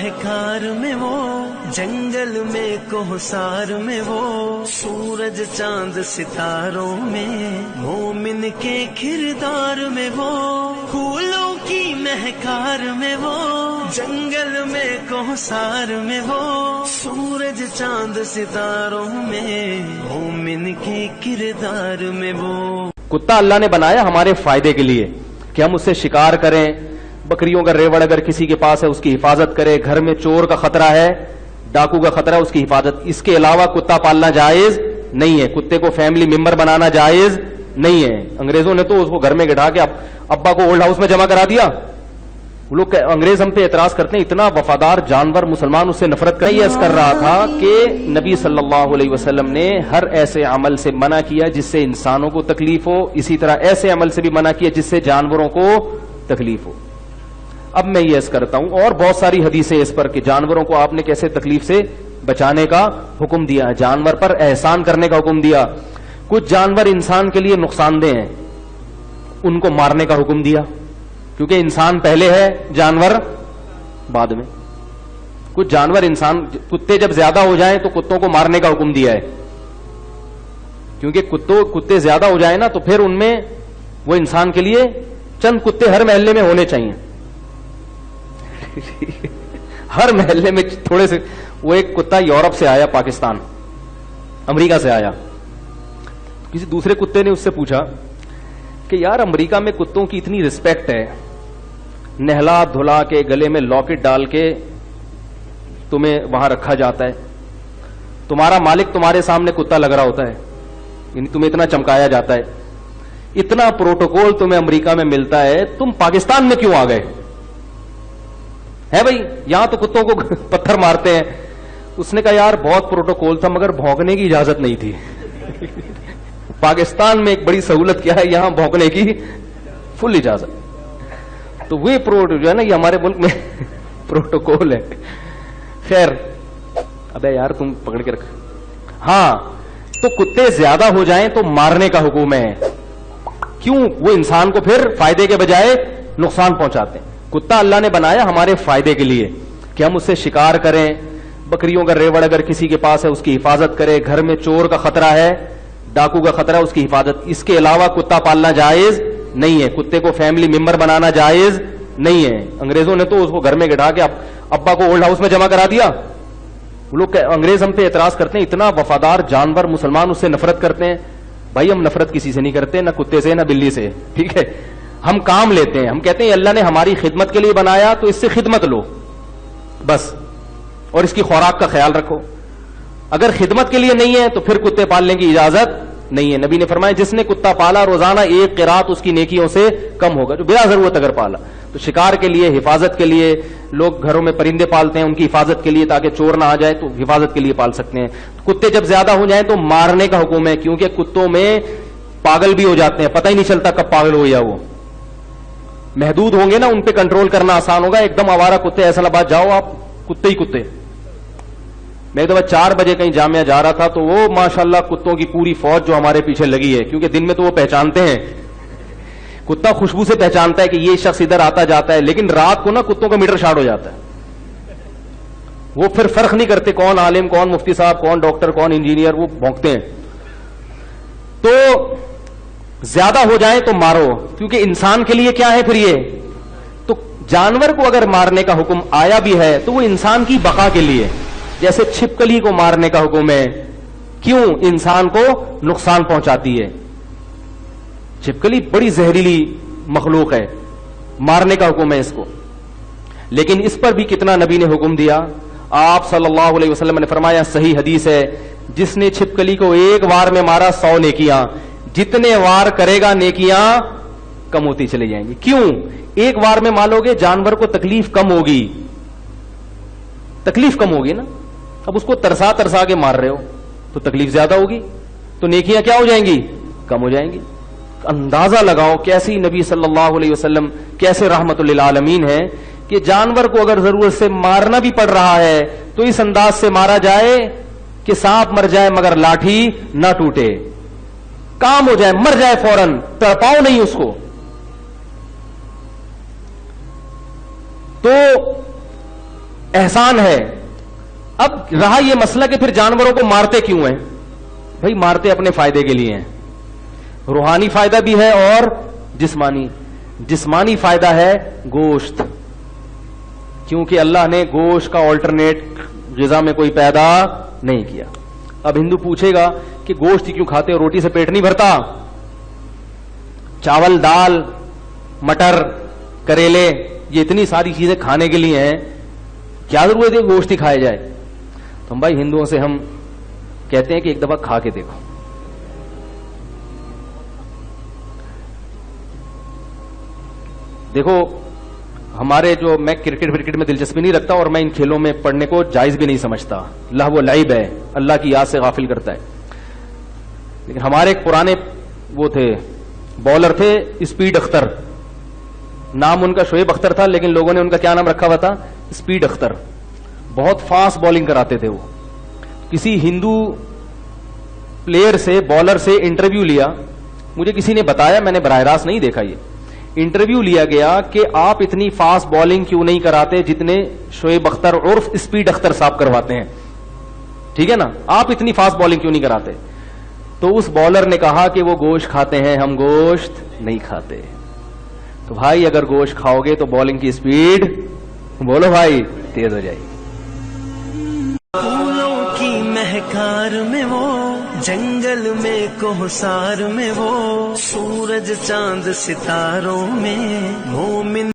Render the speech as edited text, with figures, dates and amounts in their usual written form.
مہکار میں وہ، جنگل میں کوہسار میں وہ، سورج چاند ستاروں میں، مومن کے کردار میں وہ، پھولوں کی مہکار میں وہ، جنگل میں کوہسار میں وہ، سورج چاند ستاروں میں، مومن کے کردار میں وہ۔ کتا اللہ نے بنایا ہمارے فائدے کے لیے کہ ہم اس سے شکار کریں، بکریوں کا ریوڑ اگر کسی کے پاس ہے اس کی حفاظت کرے، گھر میں چور کا خطرہ ہے، ڈاکو کا خطرہ ہے، اس کی حفاظت۔ اس کے علاوہ کتا پالنا جائز نہیں ہے، کتے کو فیملی ممبر بنانا جائز نہیں ہے۔ انگریزوں نے تو اس کو گھر میں بٹھا کے ابا کو اولڈ ہاؤس میں جمع کرا دیا۔ وہ لوگ انگریز ہم پہ اعتراض کرتے ہیں اتنا وفادار جانور، مسلمان اس سے نفرت کر رہا تھا کہ نبی صلی اللہ علیہ وسلم نے ہر ایسے عمل سے منع کیا جس سے انسانوں کو تکلیف ہو، اسی طرح ایسے عمل سے بھی منع کیا جس سے جانوروں کو تکلیف ہو۔ اب میں یہ عرض کرتا ہوں، اور بہت ساری حدیثیں اس پر کہ جانوروں کو آپ نے کیسے تکلیف سے بچانے کا حکم دیا، جانور پر احسان کرنے کا حکم دیا۔ کچھ جانور انسان کے لیے نقصان دہ ہیں، ان کو مارنے کا حکم دیا، کیونکہ انسان پہلے ہے، جانور بعد میں۔ کچھ جانور انسان، کتے جب زیادہ ہو جائیں تو کتوں کو مارنے کا حکم دیا ہے، کیونکہ کتے زیادہ ہو جائیں نا تو پھر ان میں وہ انسان کے لیے چند کتے ہر محلے میں ہونے چاہیے، ہر محلے میں تھوڑے سے۔ وہ ایک کتا یورپ سے آیا، پاکستان، امریکہ سے آیا، کسی دوسرے کتے نے اس سے پوچھا کہ یار امریکہ میں کتوں کی اتنی رسپیکٹ ہے، نہلا دھلا کے گلے میں لاکٹ ڈال کے تمہیں وہاں رکھا جاتا ہے، تمہارا مالک تمہارے سامنے کتا لگ رہا ہوتا ہے، یعنی تمہیں اتنا چمکایا جاتا ہے، اتنا پروٹوکول تمہیں امریکہ میں ملتا ہے، تم پاکستان میں کیوں آ گئے؟ ہے بھائی، یہاں تو کتوں کو پتھر مارتے ہیں۔ اس نے کہا یار بہت پروٹوکول تھا مگر بھونکنے کی اجازت نہیں تھی۔ پاکستان میں ایک بڑی سہولت کیا ہے، یہاں بھونکنے کی فل اجازت۔ تو وہ جو ہے نا، یہ ہمارے ملک میں پروٹوکول ہے۔ خیر، ابے یار تم پکڑ کے رکھ۔ ہاں، تو کتے زیادہ ہو جائیں تو مارنے کا حکم ہے، کیوں؟ وہ انسان کو پھر فائدے کے بجائے نقصان پہنچاتے ہیں۔ کتا اللہ نے بنایا ہمارے فائدے کے لیے کہ ہم اس سے شکار کریں، بکریوں کا ریوڑ اگر کسی کے پاس ہے اس کی حفاظت کرے، گھر میں چور کا خطرہ ہے، ڈاکو کا خطرہ ہے، اس کی حفاظت۔ اس کے علاوہ کتا پالنا جائز نہیں ہے، کتے کو فیملی ممبر بنانا جائز نہیں ہے۔ انگریزوں نے تو اس کو گھر میں بٹھا کے ابا کو اولڈ ہاؤس میں جمع کرا دیا۔ وہ لوگ انگریز ہم پہ اعتراض کرتے ہیں اتنا وفادار جانور، مسلمان اس سے نفرت کرتے ہیں۔ بھائی ہم نفرت کسی سے نہیں کرتے، نہ کتے سے نہ بلی سے، ٹھیک ہے؟ ہم کام لیتے ہیں، ہم کہتے ہیں اللہ نے ہماری خدمت کے لیے بنایا تو اس سے خدمت لو بس، اور اس کی خوراک کا خیال رکھو۔ اگر خدمت کے لیے نہیں ہے تو پھر کتے پالنے کی اجازت نہیں ہے۔ نبی نے فرمایا جس نے کتا پالا روزانہ ایک قرات اس کی نیکیوں سے کم ہوگا، جو بلا ضرورت اگر پالا۔ تو شکار کے لیے، حفاظت کے لیے، لوگ گھروں میں پرندے پالتے ہیں ان کی حفاظت کے لیے تاکہ چور نہ آ جائے، تو حفاظت کے لیے پال سکتے ہیں۔ کتے جب زیادہ ہو جائیں تو مارنے کا حکم ہے، کیونکہ کتوں میں پاگل بھی ہو جاتے ہیں، پتہ ہی نہیں چلتا کب پاگل ہو یا وہ۔ محدود ہوں گے نا، ان پہ کنٹرول کرنا آسان ہوگا۔ ایک دم آوارہ کتے، ایسا آباد جاؤ آپ، کتے ہی کتے۔ میں ایک دفعہ 4 بجے کہیں جامعہ جا رہا تھا تو وہ ماشاءاللہ کتوں کی پوری فوج جو ہمارے پیچھے لگی ہے، کیونکہ دن میں تو وہ پہچانتے ہیں، کتا خوشبو سے پہچانتا ہے کہ یہ شخص ادھر آتا جاتا ہے، لیکن رات کو نا کتوں کا میٹر شارٹ ہو جاتا ہے۔ وہ پھر فرق نہیں کرتے کون عالم، کون مفتی صاحب، کون ڈاکٹر، کون انجینئر، وہ بھونکتے ہیں۔ تو زیادہ ہو جائے تو مارو، کیونکہ انسان کے لیے کیا ہے پھر یہ؟ تو جانور کو اگر مارنے کا حکم آیا بھی ہے تو وہ انسان کی بقا کے لیے، جیسے چھپکلی کو مارنے کا حکم ہے، کیوں؟ انسان کو نقصان پہنچاتی ہے۔ چھپکلی بڑی زہریلی مخلوق ہے، مارنے کا حکم ہے اس کو، لیکن اس پر بھی کتنا نبی نے حکم دیا۔ آپ صلی اللہ علیہ وسلم نے فرمایا، صحیح حدیث ہے، جس نے چھپکلی کو ایک وار میں مارا 100 نیکیاں، جتنے وار کرے گا نیکیاں کم ہوتی چلی جائیں گی۔ کیوں؟ ایک وار میں مارو گے جانور کو تکلیف کم ہوگی، تکلیف کم ہوگی نا۔ اب اس کو ترسا ترسا کے مار رہے ہو تو تکلیف زیادہ ہوگی، تو نیکیاں کیا ہو جائیں گی؟ کم ہو جائیں گی۔ اندازہ لگاؤ کیسی نبی صلی اللہ علیہ وسلم کیسے رحمت للعالمین ہے کہ جانور کو اگر ضرورت سے مارنا بھی پڑ رہا ہے تو اس انداز سے مارا جائے کہ سانپ مر جائے مگر لاٹھی نہ ٹوٹے، کام ہو جائے، مر جائے فوراً، تڑپاؤ نہیں اس کو۔ تو احسان ہے. اب رہا یہ مسئلہ کہ پھر جانوروں کو مارتے کیوں ہیں؟ بھائی مارتے اپنے فائدے کے لیے ہیں. روحانی فائدہ بھی ہے اور جسمانی فائدہ ہے گوشت، کیونکہ اللہ نے گوشت کا آلٹرنیٹ غذا میں کوئی پیدا نہیں کیا. اب ہندو پوچھے گا کہ گوشت کیوں کھاتے ہو، روٹی سے پیٹ نہیں بھرتا؟ چاول، دال، مٹر، کریلے، یہ اتنی ساری چیزیں کھانے کے لیے ہیں، کیا ضرورت ہے گوشت ہی کھایا جائے؟ تو ہم بھائی ہندوؤں سے ہم کہتے ہیں کہ ایک دفعہ کھا کے دیکھو. دیکھو ہمارے جو، میں کرکٹ میں دلچسپی نہیں رکھتا اور میں ان کھیلوں میں پڑھنے کو جائز بھی نہیں سمجھتا، لہو و لعب ہے، اللہ کی یاد سے غافل کرتا ہے. لیکن ہمارے ایک پرانے وہ تھے بالر تھے اسپیڈ اختر، نام ان کا شعیب اختر تھا لیکن لوگوں نے ان کا کیا نام رکھا ہوا تھا؟ اسپیڈ اختر. بہت فاسٹ بالنگ کراتے تھے وہ. کسی ہندو پلیئر سے، بالر سے انٹرویو لیا، مجھے کسی نے بتایا، میں نے براہ راست نہیں دیکھا، یہ انٹرویو لیا گیا کہ آپ اتنی فاسٹ بالنگ کیوں نہیں کراتے جتنے شعیب اختر عرف اسپیڈ اختر صاحب کرواتے ہیں، ٹھیک ہے نا، آپ اتنی فاسٹ بالنگ کیوں نہیں کراتے؟ تو اس بالر نے کہا کہ وہ گوشت کھاتے ہیں، ہم گوشت نہیں کھاتے. تو بھائی اگر گوشت کھاؤ گے تو بالنگ کی اسپیڈ، بولو بھائی، تیز ہو جائے گی. پھولوں کی مہکار میں وہ، جنگل میں کوہسار میں وہ، سورج چاند ستاروں میں مومن